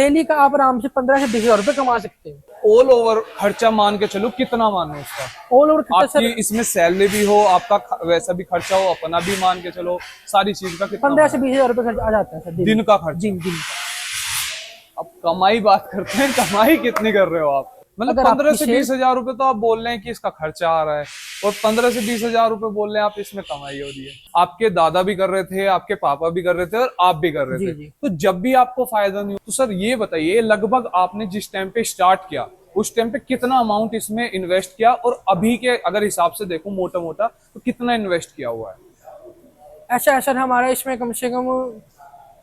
Daily का आप आराम से 15 से 20 हजार रुपए कमा सकते हो। ऑल ओवर खर्चा मान के चलो कितना मानो उसका? ऑल ओवर खर्चा आपकी सर इसमें सैलरी भी हो, आपका वैसा भी खर्चा हो, अपना भी मान के चलो, सारी चीज का कितना 15 से 20 हजार रुपए खर्चा आ जाता है सर दिन का खर्चा? दिन का। अब कमाई बात करते हैं, कमाई कितनी कर रहे हो आप? मतलब अगर 15 आपकी से 20 हजार रुपए तो आप बोल रहे हैं कि इसका खर्चा आ रहा है, और 15 से 20 हजार रुपए बोल रहे हैं आप इसमें कमाई हो रही है। आपके दादा भी कर रहे थे, आपके पापा भी कर रहे थे, और आप भी कर रहे थे। जी। तो जब भी आपको फायदा नहीं हो, तो सर ये बताइए, लगभग आपने जिस टाइम पे स्टार्ट किया उस टाइम पे कितना अमाउंट इसमें इन्वेस्ट किया, और अभी के अगर हिसाब से देखो मोटा मोटा तो कितना इन्वेस्ट किया हुआ है? ऐसा है सर, हमारा इसमें कम से कम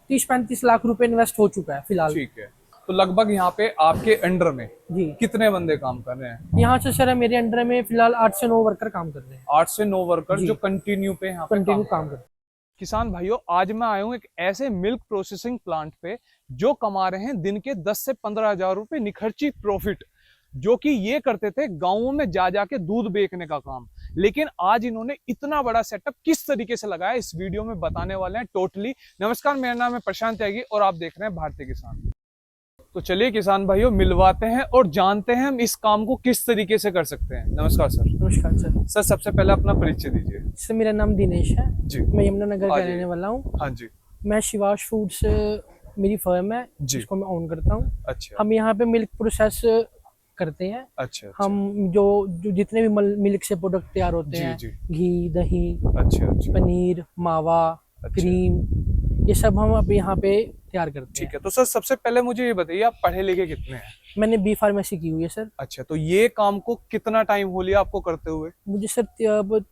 30-35 लाख रुपए इन्वेस्ट हो चुका है फिलहाल। ठीक है। तो लगभग यहाँ पे आपके अंडर में जी कितने बंदे काम कर रहे हैं? यहाँ से सर मेरे अंडर में फिलहाल 8 से 9 वर्कर काम कर रहे हैं। 8 से 9 वर्कर जो कंटिन्यू पे यहाँ पे कंटिन्यू काम कर रहे हैं। किसान भाइयों, आज मैं आया हूँ एक ऐसे मिल्क प्रोसेसिंग प्लांट पे जो कमा रहे हैं दिन के 10 से 15 हजार रुपए निखर्ची प्रॉफिट, जो कि ये करते थे गांवों में जा जाके दूध बेचने का काम। लेकिन आज इन्होंने इतना बड़ा सेटअप किस तरीके से लगाया, इस वीडियो में बताने वाले हैं टोटली। नमस्कार, मेरा नाम है प्रशांत त्यागी और आप देख रहे हैं भारतीय किसान। तो चलिए किसान भाइयों, मिलवाते हैं और जानते हैं हम इस काम को किस तरीके से कर सकते हैं। नमस्कार सर। नमस्कार सर। सर सबसे पहले अपना परिचय दीजिए। सर मेरा नाम दिनेश है जी। मैं यमुनानगर का रहने वाला हूँ। हाँ जी। मैं शिवाश फूड्स मेरी फर्म है जिसको मैं ओन करता हूँ। अच्छा। हम यहाँ पे मिल्क प्रोसेस करते हैं। अच्छा। हम जो जितने भी मिल्क से प्रोडक्ट तैयार होते हैं, घी, दही, अच्छा। पनीर, मावा, क्रीम, ये सब हम अब यहाँ पे तैयार करते हैं। ठीक है। तो सर सबसे पहले मुझे ये बताइए, आप पढ़े लिखे कितने हैं? मैंने बी फार्मेसी की हुई है सर। अच्छा। तो ये काम को कितना टाइम हो लिया आपको करते हुए? मुझे सर अब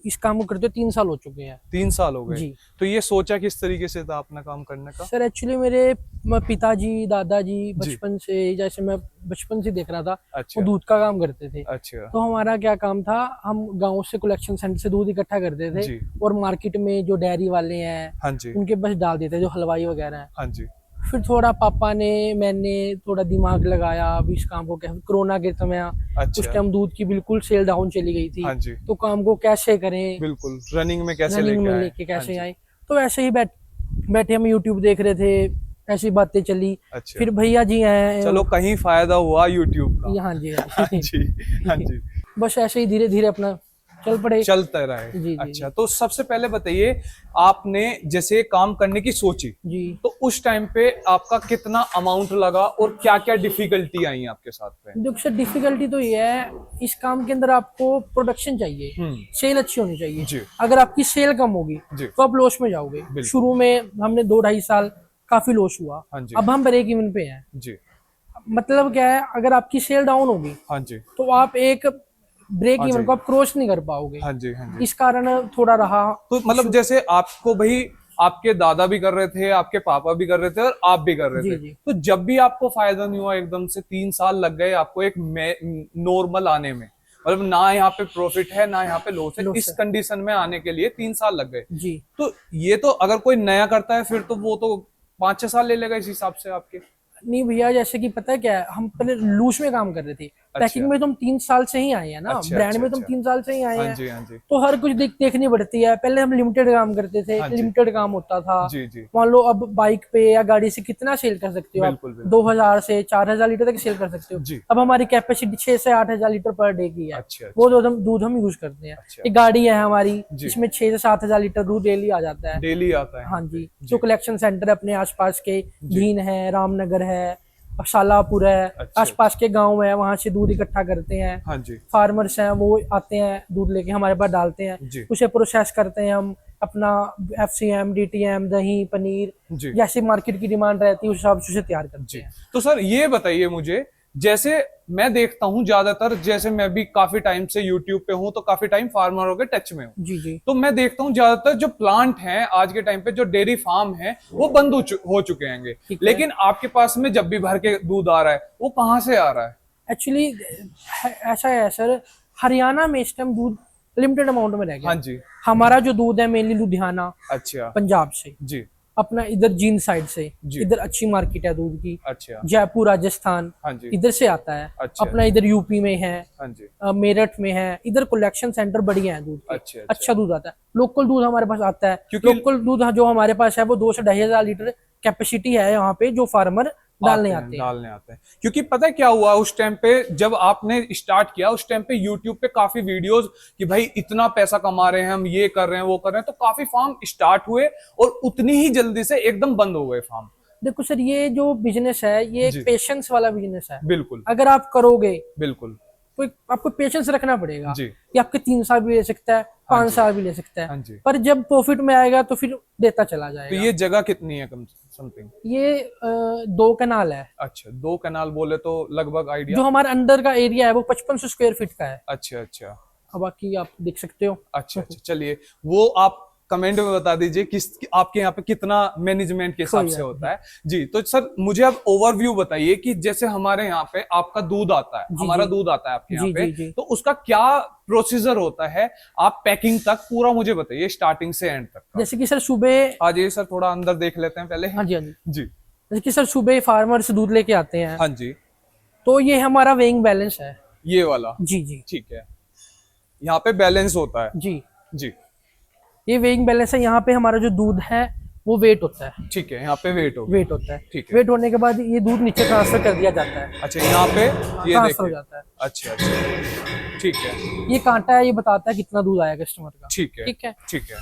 इस काम को करते 3 साल हो चुके हैं। 3 साल हो गए जी। तो ये सोचा किस तरीके से था अपना काम करने का? सर एक्चुअली मेरे पिताजी दादाजी बचपन से, जैसे मैं बचपन से देख रहा था, अच्छा। वो दूध का काम करते थे। अच्छा। तो हमारा क्या काम था, हम गांव से कलेक्शन सेंटर से दूध इकट्ठा करते थे जी। और मार्केट में जो डेयरी वाले हैं, हाँ जी, उनके बस डाल देते, जो हलवाई वगैरह हैं। हाँ जी। फिर थोड़ा पापा ने मैंने थोड़ा दिमाग लगाया अब इस काम को, कैसे कोरोना के समय अच्छा। उस टाइम दूध की बिल्कुल सेल डाउन चली गई थी। हाँ जी। तो काम को कैसे करें, बिल्कुल रनिंग में कैसे लेके कैसे आए। तो ऐसे ही बैठे हम यूट्यूब देख रहे थे, ऐसी बातें चली। अच्छा। फिर भैया जी हैं, चलो कहीं फायदा हुआ यूट्यूब का। हाँ जी हाँ जी, हाँ जी। बस ऐसे ही धीरे धीरे अपना चल पड़े, चलता रहे। जी। अच्छा। तो सबसे पहले बताइए, आपने जैसे काम करने की सोची जी। तो उस टाइम पे आपका कितना अमाउंट लगा और क्या क्या डिफिकल्टी आई आपके साथ में? देखो सर, डिफिकल्टी तो ये है, इस काम के अंदर आपको प्रोडक्शन चाहिए, सेल अच्छी होनी चाहिए जी। अगर आपकी सेल कम होगी तो आप लॉस में जाओगे। शुरू में हमने 2-2.5 साल काफी लॉस हुआ। हाँ जी। अब हम ब्रेक इवन पे हैं। जी। मतलब क्या है, अगर आपकी सेल डाउन होगी, हाँ जी, तो आप एक ब्रेक इवन को आप क्रॉस नहीं कर पाओगे। हाँ जी, हाँ जी। इस कारण थोड़ा रहा। तो मतलब जैसे आपको भाई, आपके दादा भी कर रहे थे, आपके पापा भी कर रहे थे और आप भी कर रहे थे। जी। तो जब भी आपको फायदा नहीं हुआ, एकदम से 3 साल लग गए आपको एक नॉर्मल आने में, मतलब ना यहाँ पे प्रॉफिट है ना यहाँ पे लॉस है, इस कंडीशन में आने के लिए 3 साल लग गए जी। तो ये तो अगर कोई नया करता है फिर तो वो तो 5-6 साल ले लेगा इस हिसाब से आपके। नहीं भैया, जैसे कि पता है क्या है, हम पहले लूज में काम कर रहे थे। पैकिंग में तो हम 3 साल से ही आए हैं ना। ब्रांड में तो हम 3 साल से ही आए हैं। हाँ जी, हाँ जी। तो हर कुछ देखनी पड़ती है। पहले हम लिमिटेड काम करते थे, लिमिटेड काम होता था। जी, जी। मान लो अब बाइक पे या गाड़ी से कितना सेल कर सकते हो आप? 2000 से 4000 लीटर तक सेल कर सकते हो। अब हमारी कैपेसिटी 6 से 8000 लीटर पर डे की है। वो दूध हम यूज करते हैं। एक गाड़ी है हमारी जिसमें 6 से 7000 लीटर दूध डेली आ जाता है। डेली आता है? हाँ जी। जो कलेक्शन सेंटर अपने आसपास के, जीन है, रामनगर है, शालापुर है, आसपास के गांव है, वहां से दूध इकट्ठा करते हैं। हाँ जी। फार्मर्स हैं, वो आते हैं दूध लेके हमारे पास डालते हैं, उसे प्रोसेस करते हैं हम अपना FCM, DTM, दही, पनीर, जैसे मार्केट की डिमांड रहती है उस हिसाब से उसे तैयार करते हैं। तो सर ये बताइए मुझे, जैसे मैं देखता हूँ ज्यादातर, जैसे मैं भी काफी टाइम से यूट्यूब पे हूँ तो काफी टाइम फार्मरों के टच में हूँ। जी जी। तो मैं देखता हूँ ज्यादातर जो प्लांट हैं आज के टाइम पे, जो डेयरी फार्म है वो बंद हो चुके हैं। लेकिन आपके पास में जब भी भर के दूध आ रहा है, वो कहाँ से आ रहा है? एक्चुअली ऐसा है सर, हरियाणा में इस टाइम दूध लिमिटेड अमाउंट में रह गया। हाँ जी। हमारा जो दूध है मेनली लुधियाना, अच्छा, पंजाब से, जी, अपना इधर जींद साइड से, इधर अच्छी मार्केट है दूध की। अच्छा। जयपुर, राजस्थान, हाँ जी, इधर से आता है। अच्छा। अपना इधर यूपी में है, हाँ जी, मेरठ में है, इधर कलेक्शन सेंटर बढ़िया है दूध के। अच्छा, अच्छा दूध आता है। लोकल दूध हमारे पास आता है, लोकल दूध जो हमारे पास है वो 2 से 2500 लीटर कैपेसिटी है यहाँ पे, जो फार्मर डालने आते हैं। क्योंकि पता है क्या हुआ उस टाइम पे, जब आपने स्टार्ट किया उस टाइम पे यूट्यूब पे काफी वीडियोस कि भाई इतना पैसा कमा रहे हैं हम, ये कर रहे हैं वो कर रहे हैं, तो काफी फार्म स्टार्ट हुए और उतनी ही जल्दी से एकदम बंद हो गए फार्म। देखो सर, ये जो बिजनेस है ये एक पेशेंस वाला बिजनेस है। बिल्कुल, अगर आप करोगे बिल्कुल, तो आपको पेशेंस रखना पड़ेगा जी। कि आपके 3 साल भी ले सकता है, 5 साल भी ले सकता है, पर जब प्रॉफिट में आएगा तो फिर देता चला जाएगा। तो ये जगह कितनी है कम समथिंग? ये 2 कनाल है। अच्छा, 2 कनाल बोले तो लगभग आइडिया? जो हमारे अंदर का एरिया है वो 5500 स्क्वायर फीट का है। अच्छा अच्छा, अब बाकी आप देख सकते हो। अच्छा अच्छा, चलिए वो आप कमेंट में बता दीजिए किस आपके यहाँ पे कितना मैनेजमेंट के हिसाब से होता है जी। तो सर मुझे अब ओवरव्यू बताइए कि जैसे हमारे यहाँ पे आपका दूध आता है, हमारा दूध आता है आपके यहाँ पे, तो उसका क्या प्रोसीजर होता है, आप पैकिंग तक पूरा मुझे बताइए स्टार्टिंग से एंड तक। जैसे कि सर सुबह आ जाइए सर, थोड़ा अंदर देख लेते हैं पहले। हाँ जी, हाँ जी जी। जैसे कि सर सुबह फार्मर से दूध लेके आते हैं। हाँ जी। तो ये हमारा वेइंग बैलेंस है, ये वाला? जी जी, ठीक है, यहाँ पे बैलेंस होता है जी जी। ये वेइंग बैलेंस है। यहाँ पे हमारा जो दूध है वो वेट होता है। ठीक है, यहाँ पे वेट होता है। ठीक है। वेट होने के बाद ये दूध नीचे ट्रांसफर कर दिया जाता है। अच्छा, यहाँ पे ये ट्रांसफर हो जाता है। अच्छा अच्छा, ठीक है। ये कांटा है, ये बताता है कितना दूध आया कस्टमर का। ठीक है, ठीक है, ठीक है।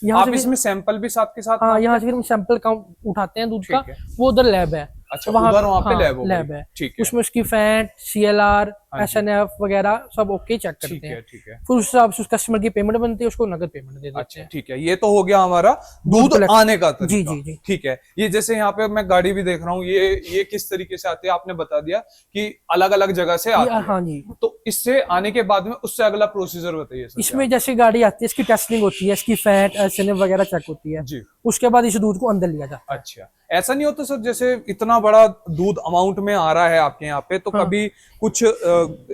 यहाँ आप इसमें सैंपल भी साथ के साथ? हाँ, यहाँ से फिर हम सैंपल उठाते हैं दूध का, वो उधर लैब है। अच्छा, वहाँ पे लैब है। ठीक है। उसमें उसकी फैट, CLR, SNF वगैरह सब ओके चेक करते हैं। ठीक है। फिर उस हिसाब से उस कस्टमर की पेमेंट बनती है, उसको नकद पेमेंट दे देते हैं। ठीक है, ये तो हो गया हमारा दूध आने का तरीका। जी जी जी, ठीक है। ये जैसे यहाँ पे मैं गाड़ी भी देख रहा हूँ, ये किस तरीके से आती है आपने बता दिया कि अलग अलग जगह से आती है। हाँ जी। तो इससे आने के बाद में उससे अगला प्रोसीजर बताइए। इसमें जैसे गाड़ी आती है, इसकी टेस्टिंग होती है, इसकी फैट, SNF वगैरह चेक होती है जी। उसके बाद इस दूध को अंदर लिया जाता है। अच्छा, ऐसा नहीं होता सर जैसे इतना बड़ा दूध अमाउंट में आ रहा है आपके यहाँ पे, तो कभी कुछ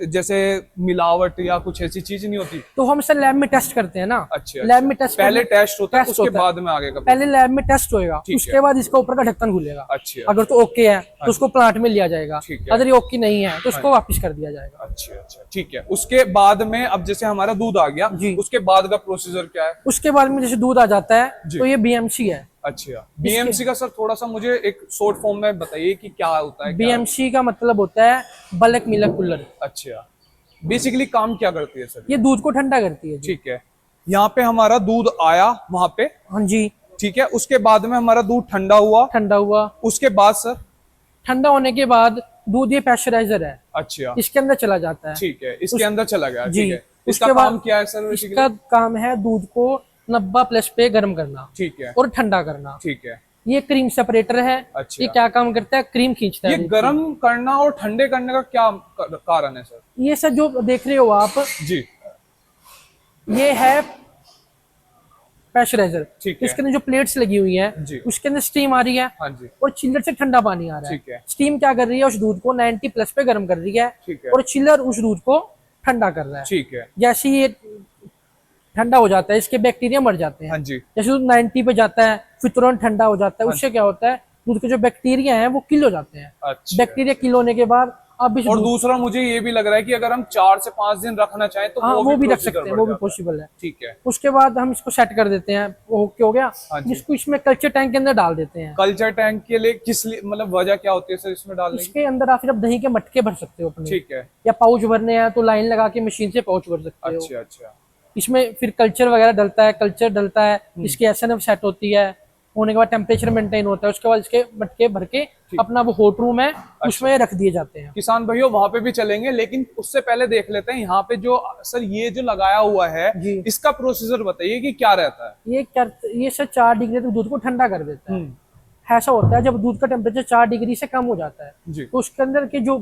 जैसे मिलावट या कुछ ऐसी चीज नहीं होती? तो हम सर लैब में टेस्ट करते हैं ना। अच्छा, लैब में टेस्ट पहले टेस्ट होता है, उसके बाद में आगे का? पहले लैब में टेस्ट होएगा, उसके बाद इसका ऊपर का ढक्कन खुलेगा। अच्छा, अगर तो ओके है तो उसको प्लांट में लिया जाएगा, अगर ये ओके नहीं है तो उसको वापस कर दिया जाएगा। अच्छा अच्छा, ठीक है। उसके बाद में अब जैसे हमारा दूध आ गया, उसके बाद का प्रोसीजर क्या है? उसके बाद में जैसे दूध आ जाता है तो ये BMC है। अच्छा, BMC का सर थोड़ा सा मुझे एक शॉर्ट फॉर्म में बताइए कि क्या होता है? BMC का मतलब होता है बल्क मिल्क कूलर। अच्छा, बेसिकली काम क्या करती है सर? ये दूध को ठंडा करती है। ठीक है, यहाँ पे हमारा दूध आया वहां पे, हाँ जी, ठीक है। उसके बाद में हमारा दूध ठंडा हुआ, उसके बाद सर ठंडा होने के बाद दूध ये प्रेशराइजर है। अच्छा, इसके अंदर चला जाता है। ठीक है, इसके अंदर चला गया। जी, ठीक है। इसका काम क्या है सर? इसका काम है दूध को 90+ पे गर्म करना, ठीक है, और ठंडा करना। ठीक है। ये क्रीम सेपरेटर है। अच्छा, ये क्या काम करता है? क्रीम खींचता है। ये गर्म करना और ठंडे करने का क्या कारण है सर? ये सर जो देख रहे हो आप जी, ये है प्रेशराइजर। ठीक है। इसके अंदर जो प्लेट्स लगी हुई है उसके अंदर स्टीम आ रही है। हाँ जी। और चिल्लर से ठंडा पानी आ रहा है। ठीक है। स्टीम क्या कर रही है? उस दूध को 90+ पे गर्म कर रही है। ठीक है। और चिल्लर उस दूध को ठंडा कर रहा है। ठीक है। जैसे ये ठंडा हो जाता है, इसके बैक्टीरिया मर जाते हैं। हाँ जी। जैसे दूध 90 पे जाता है फिर तुरंत ठंडा हो जाता है, उससे क्या होता है दूध के जो बैक्टीरिया हैं वो किल हो जाते हैं। अच्छा। बैक्टीरिया किल होने के बाद अब और दूसरा मुझे ये भी लग रहा है कि अगर हम 4 से 5 दिन रखना चाहें तो वो भी रख सकते हैं, वो भी पॉसिबल है। ठीक है। उसके बाद हम इसको सेट कर देते हैं, वो ओके हो गया। इसको इसमें कल्चर टैंक के अंदर डाल देते हैं। कल्चर टैंक के लिए किस लिए, मतलब वजह क्या होती है सर इसमें डालने की? इसके अंदर आप सिर्फ दही के मटके भर सकते हो अपने। ठीक है। या पाउच भरने हैं तो लाइन लगा के मशीन से पाउच भर सकते हो। अच्छा अच्छा। इसमें फिर कल्चर वगैरह डलता है, इसकी SNF सेट होती है, होने के बाद टेम्परेचर मेंटेन होता है। उसके बाद इसके मटके भर के अपना वो हॉट रूम है उसमें रख दिए जाते हैं। किसान भाइयों वहां पे भी चलेंगे, लेकिन उससे पहले देख लेते हैं यहाँ पे जो सर ये जो लगाया हुआ है इसका प्रोसीजर बताइए कि क्या रहता है? ये सर 4 डिग्री तक दूध को ठंडा कर देता है। ऐसा होता है जब दूध का टेम्परेचर 4 डिग्री से कम हो जाता है तो उसके अंदर के जो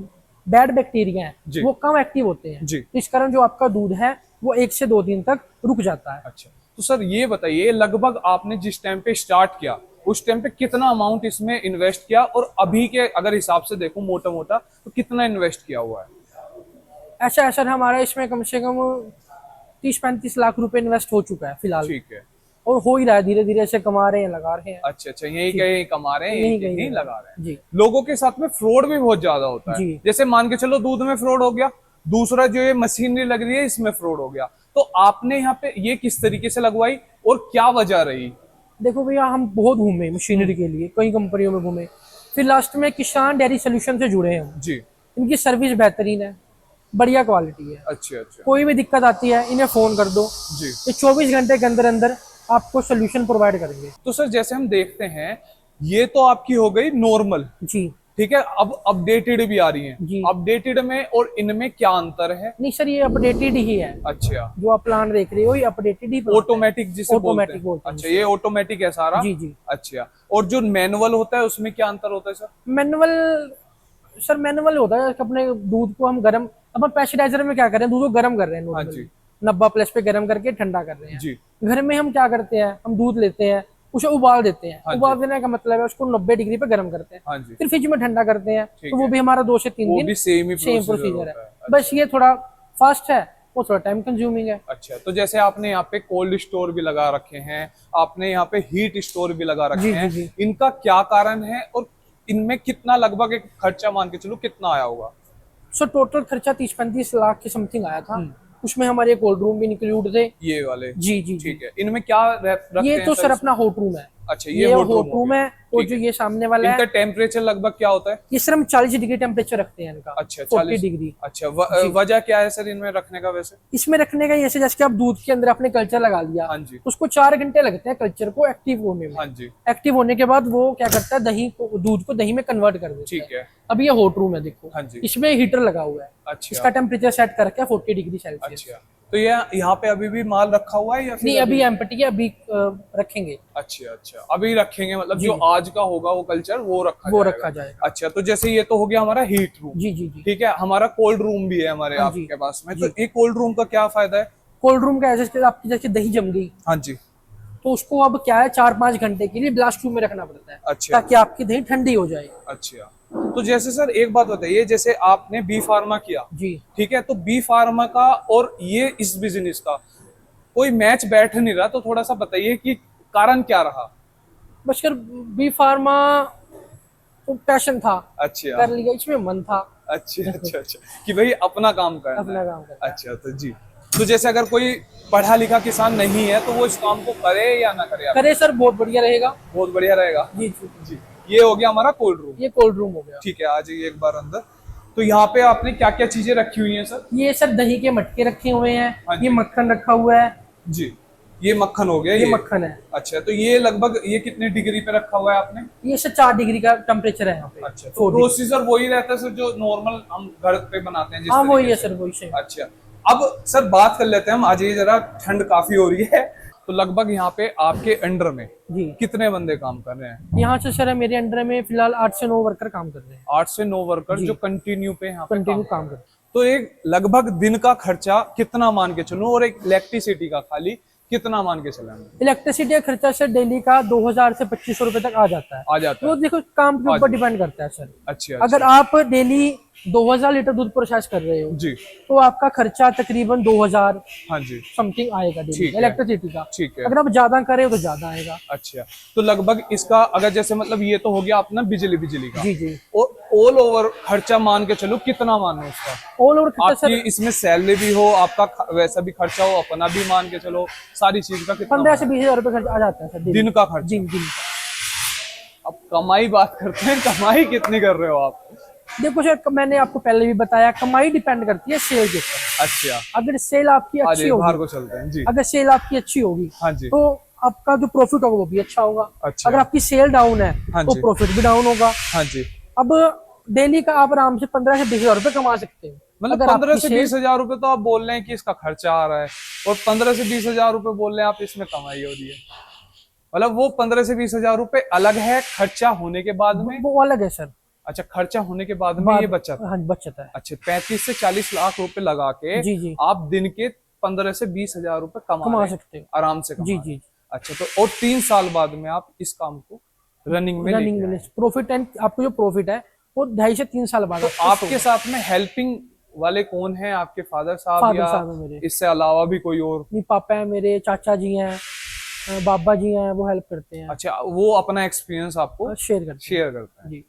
बैड बैक्टीरिया हैं वो कम एक्टिव होते हैं। तो इस कारण जो आपका दूध है वो 1 से 2 दिन तक रुक जाता है। अच्छा, तो सर ये बताइए लगभग आपने जिस टाइम पे स्टार्ट किया उस टाइम पे कितना अमाउंट इसमें इन्वेस्ट किया, और अभी के अगर हिसाब से देखूं मोटा मोटा तो कितना इन्वेस्ट किया हुआ है? ऐसा सर हमारा इसमें कम से कम 30-35 लाख रुपए इन्वेस्ट हो चुका है फिलहाल। ठीक है। और हो ही रहा है, धीरे धीरे से कमा रहे हैं, लगा रहे हैं। अच्छा अच्छा, यही कहीं कमा रहे हैं, यही लगा रहे हैं जी। लोगों के साथ में फ्रॉड भी बहुत ज्यादा होता है। जैसे मान के चलो दूध में फ्रॉड हो गया, दूसरा जो ये मशीनरी लग रही है इसमें फ्रॉड हो गया, तो आपने यहाँ पे ये किस तरीके से लगवाई और क्या वजह रही? देखो भैया, हम बहुत घूमे मशीनरी के लिए, कई कंपनियों में घूमे, फिर लास्ट में किसान डेयरी सोल्यूशन से जुड़े हैं हम। जी। इनकी सर्विस बेहतरीन है, बढ़िया क्वालिटी है। अच्छा अच्छा। कोई भी दिक्कत आती है इन्हें फोन कर दो जी। ये 24 घंटे के अंदर अंदर आपको सोल्यूशन प्रोवाइड करेंगे। तो सर जैसे हम देखते हैं ये तो आपकी हो गई नॉर्मल, जी ठीक है, अब अपडेटेड भी आ रही जी। हैं। अपडेटेड में और इनमें क्या अंतर है? नहीं सर, ये अपडेटेड ही है। अच्छा, जो आप प्लान देख रहे हो ये अपडेटेड ही ऑटोमेटिक जिसे ऑटोमेटिक बोलते हैं। अच्छा, ये ऑटोमेटिक है सारा। जी जी। अच्छा, और जो मैनुअल होता है उसमें क्या अंतर होता है सर? मैनुअल सर मैनुअल होता है कि अपने दूध को हम गर्म, अब हम प्रेशराइजर में क्या कर रहे हैं, दूध को गर्म कर रहे हैं। हाँ जी। 90+ पे गर्म करके ठंडा कर रहे हैं जी। घर में हम क्या करते हैं, हम दूध लेते हैं उसे उबाल देते हैं। हाँ उबाल देने का मतलब है उसको 90 डिग्री पे गर्म करते हैं। हाँ जी। फिर फ्रिज में ठंडा करते हैं, तो वो भी हमारा 2 से 3 वो दिन भी सेम ही सेम प्रोसीजर प्रोसीजर है। है। बस ये थोड़ा फास्ट है, वो थोड़ा टाइम कंज्यूमिंग है। अच्छा, तो जैसे आपने यहाँ पे कोल्ड स्टोर भी लगा रखे हैं, आपने यहाँ पे हीट स्टोर भी लगा रखे जी, हैं, जी, इनका क्या कारण है और इनमें कितना लगभग एक खर्चा मान के चलो कितना आया होगा? सो टोटल खर्चा 30-35 लाख के समथिंग आया था। उसमें हमारे कोल्ड रूम भी इंक्लूड थे। ये वाले? जी जी ठीक है। इनमें क्या रखते ये हैं तो सर अपना हॉट रूम है। अच्छा, ये हॉट हॉट रूम है और जो ये सामने वाला इनका है टेम्परेचर लगभग क्या होता है? ये सर हम 40 डिग्री टेम्परेचर रखते हैं इनका। अच्छा, 40 डिग्री। अच्छा, वजह क्या है सर इनमें रखने का? वैसे इसमें रखने का जैसे जैसे आप दूध के अंदर आपने कल्चर लगा लिया, हाँ जी। उसको 4 घंटे लगते हैं कल्चर को एक्टिव होने में। हाँ जी। एक्टिव होने के बाद वो क्या करता है, दही को, दूध को दही में कन्वर्ट कर देता है। ठीक है। अब ये हॉट रूम है, देखो। हाँ जी। इसमें हीटर लगा हुआ है। अच्छा। इसका टेम्परेचर सेट करके 40 डिग्री सेल्सियस। अच्छा, तो ये यहाँ पे अभी भी माल रखा हुआ है या फिर नहीं, अभी एम्प्टी है, अभी रखेंगे। अच्छा अच्छा, अभी रखेंगे, मतलब जो आज का होगा वो कल्चर वो रखा जाएगा। अच्छा, तो जैसे ये तो हो गया हमारा हीट रूम। जी जी जी। ठीक है, हमारा कोल्ड रूम भी है हमारे हाँ जी। आपके पास में, तो ये कोल्ड रूम का क्या फायदा है? कोल्ड रूम का ऐसे आपकी जैसे दही जम गई, हाँ जी। तो उसको अब क्या है 4-5 घंटे के लिए ब्लास्ट रूम में रखना पड़ता है। अच्छा। ताकि आपकी दही ठंडी हो जाए। अच्छा, तो जैसे सर एक बात बताइए, जैसे आपने बी फार्मा किया, जी ठीक है, तो बी फार्मा का और ये इस बिजनेस का कोई मैच बैठ नहीं रहा, तो थोड़ा सा बताइए कि कारण क्या रहा? बस कर बी फार्मा तो पैशन था, अच्छा, कर लिया, इसमें मन था। अच्छा अच्छा अच्छा, कि भाई अपना काम करना अपना है। काम करना है। अच्छा, तो जी, तो जैसे अगर कोई पढ़ा लिखा किसान नहीं है तो वो इस काम को करे या ना करे? करे सर, बहुत बढ़िया रहेगा। बहुत बढ़िया रहेगा। जी जी जी, ये हो गया हमारा कोल्ड रूम। ये कोल्ड रूम हो गया। ठीक है, आ जाइए एक बार अंदर। तो यहाँ पे आपने क्या क्या चीजें रखी हुई हैं सर? ये सर दही के मटके रखे हुए हाँ हैं, जी। ये मक्खन रखा हुआ है। जी, ये मक्खन हो गया। ये मक्खन है। अच्छा, तो ये लगभग ये कितने डिग्री पे रखा हुआ है आपने? ये सर 4 डिग्री का टेम्परेचर है यहाँ पे। अच्छा, तो प्रोसीजर वही रहता है सर जो नॉर्मल हम घर पे बनाते हैं जिस हाँ तरीके वही है से? सर, वही से। अच्छा, अब सर बात कर लेते हैं हम, आज ये जरा ठंड काफी हो रही है, तो लगभग यहाँ पे आपके अंडर में जी कितने बंदे काम कर रहे हैं? यहाँ से सर मेरे अंडर में फिलहाल 8 से 9 वर्कर काम कर रहे हैं। 8 से 9 वर्कर जो कंटिन्यू पे यहाँ पे कंटिन्यू काम कर रहे हैं। तो एक लगभग दिन का खर्चा कितना मान के चलूं, और एक इलेक्ट्रिसिटी का खाली कितना मान के चलेंगे? इलेक्ट्रिसिटी का खर्चा सर डेली का 2000 से 2500 रुपए तक आ जाता है। आ जाता तो है? देखो काम के ऊपर डिपेंड करता है सर। अच्छा, अगर आप डेली 2000 लीटर दूध प्रोसेस कर रहे हो जी, तो आपका खर्चा तकरीबन 2000 हाँ जी, समथिंग आएगा डेली ठीक है। इलेक्ट्रिसिटी का। ठीक है। अगर आप ज्यादा करें तो ज्यादा आएगा। अच्छा, तो लगभग इसका अगर जैसे मतलब ये तो हो गया अपना बिजली का, जी जी। और ऑल ओवर खर्चा मान के चलो कितना मानो उसका? ऑल ओवर खर्चा आपकी सर इसमें सैलरी भी हो, आपका वैसा भी खर्चा हो, अपना भी मान के चलो, सारी चीज का कितना 15 से 20 हजार रुपए खर्चा आ जाता है सर दिन का खर्चा? दिन का। अब कमाई बात करते हैं, कमाई कितनी कर रहे हो आप? देखो सर, मैंने आपको पहले भी बताया कमाई डिपेंड करती है सेल के ऊपर। अच्छा, अगर सेल आपकी अच्छी बाहर होगी, को चलते हैं जी। अगर सेल आपकी अच्छी होगी हाँ जी। तो आपका जो प्रॉफिट होगा वो भी अच्छा होगा। अच्छा। अगर आपकी सेल डाउन है हाँ तो जी। प्रॉफिट भी डाउन होगा। हाँ जी, अब डेली का आप आराम से 15 से 20 हजार रुपए कमा सकते हो। मतलब अगर 15 आपकी से 20 हजार रुपए तो आप बोल रहे हैं कि इसका खर्चा आ रहा है, और 15 से 20 हजार रुपए बोल रहे हैं आप इसमें कमाई हो रही है। मतलब वो 15 से 20 हजार रुपए अलग है खर्चा होने के बाद में? वो अलग है सर। अच्छा, खर्चा होने के बाद में ये बचत? हाँ बचत है। अच्छा, 35 से 40 लाख रुपए लगा के जी जी आप दिन के 15 से 20 हजार रुपए कमा सकते हो आराम से जी जी। अच्छा, तो और 3 साल बाद में आप इस काम को रनिंग में प्रॉफिट एंड आपको जो प्रॉफिट है वो 2.5 से 3 साल बाद। तो आपके साथ में हेल्पिंग वाले कौन हैं? आपके फादर साहब या मेरे, इससे अलावा भी कोई और? नहीं, पापा है मेरे, चाचा जी हैं, बाबा जी हैं, वो हेल्प करते हैं। अच्छा, वो अपना एक्सपीरियंस आपको शेयर करते हैं जी।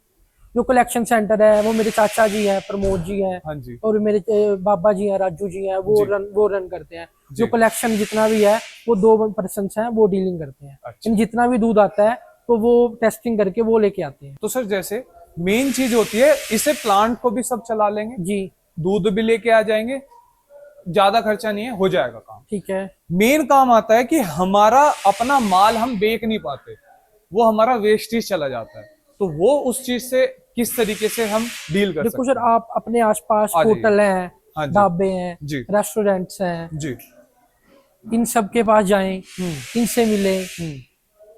जो कलेक्शन सेंटर है वो मेरे चाचा जी हैं, प्रमोद जी हैं। हाँ जी। और मेरे बाबा जी हैं, राजू जी हैं, वो रन करते हैं। जो कलेक्शन जितना भी है वो 2 पर्सन हैं, वो डीलिंग करते हैं। अच्छा। जितना भी दूध आता है तो वो टेस्टिंग करके वो लेके आते हैं। तो सर जैसे मेन चीज होती है, इसे प्लांट को भी सब चला लेंगे जी, दूध भी लेके आ जाएंगे, ज्यादा खर्चा नहीं है, हो जाएगा काम। ठीक है। मेन काम आता है कि हमारा अपना माल हम बेच नहीं पाते, वो हमारा वेस्टेज चला जाता है, तो वो उस चीज से किस तरीके से हम डील कर देखो सकते सर, आप अपने आसपास हाँ जी। होटल हैं, हाँ जी। ढाबे हैं, जी। रेस्टोरेंट्स हैं, जी। इन सब के पास जाएं, इनसे मिलें।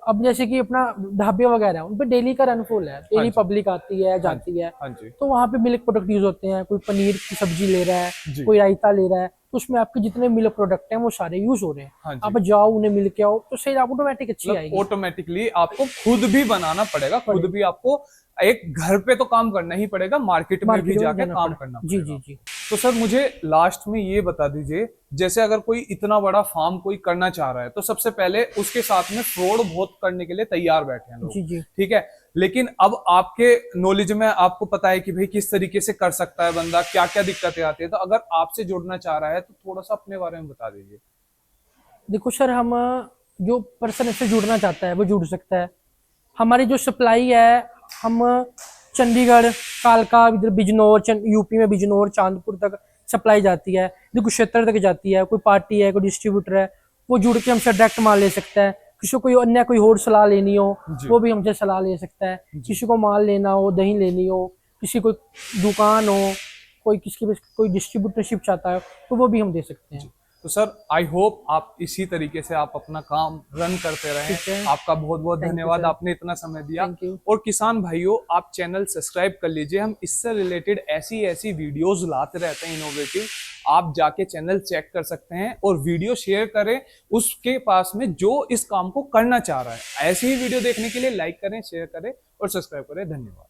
अब जैसे कि अपना ढाबे वगैरह हैं, उन पे डेली का रन फुल है, डेली पब्लिक आती है जाती है, हाँ जी। तो वहाँ पे मिल्क प्रोडक्ट यूज होते हैं। कोई पनीर की सब्जी ले रहा है, जी। कोई रायता ले रहा है, तो उसमें आपके जितने मिल्क प्रोडक्ट हैं वो सारे यूज हो रहे हैं। हाँ जी। आप जाओ उन्हें मिल के आओ, तो सेल ऑटोमेटिक अच्छी मतलब आएगी। ऑटोमेटिकली आपको खुद भी बनाना पड़ेगा, खुद भी आपको एक घर पे तो काम करना ही पड़ेगा, मार्केट में भी जाके काम करना जी पड़ेगा। जी जी। तो सर मुझे लास्ट में ये बता दीजिए, जैसे अगर कोई इतना बड़ा फार्म कोई करना चाह रहा है, तो सबसे पहले उसके साथ में फ्रॉड बहुत करने के लिए तैयार बैठे हैं लोग, जी जी। ठीक है, लेकिन अब आपके नॉलेज में आपको पता है कि भाई किस तरीके से कर सकता है बंदा, क्या क्या दिक्कतें आती है, तो अगर आपसे जुड़ना चाह रहा है तो थोड़ा सा अपने बारे में बता दीजिए। देखो सर, हम जो पर्सन इससे जुड़ना चाहता है वो जुड़ सकता है। हमारी जो सप्लाई है, हम चंडीगढ़, कालका, इधर बिजनौर, यूपी में बिजनौर, चांदपुर तक सप्लाई जाती है, इधर कुरुक्षेत्र तक जाती है। कोई पार्टी है, कोई डिस्ट्रीब्यूटर है, वो जुड़ के हमसे डायरेक्ट माल ले सकता है। किसी को कोई अन्य कोई और सलाह लेनी हो, वो भी हमसे सलाह ले सकता है। किसी को माल लेना हो, दही लेनी हो, किसी को दुकान हो, कोई किसकी कोई डिस्ट्रीब्यूटरशिप चाहता है, तो वो भी हम दे सकते हैं। तो सर आई होप आप इसी तरीके से आप अपना काम रन करते रहें। आपका बहुत बहुत धन्यवाद, आपने इतना समय दिया। और किसान भाइयों, आप चैनल सब्सक्राइब कर लीजिए, हम इससे रिलेटेड ऐसी ऐसी वीडियोस लाते रहते हैं इनोवेटिव। आप जाके चैनल चेक कर सकते हैं और वीडियो शेयर करें उसके पास में जो इस काम को करना चाह रहा है। ऐसी ही वीडियो देखने के लिए लाइक करें, शेयर करें और सब्सक्राइब करें। धन्यवाद।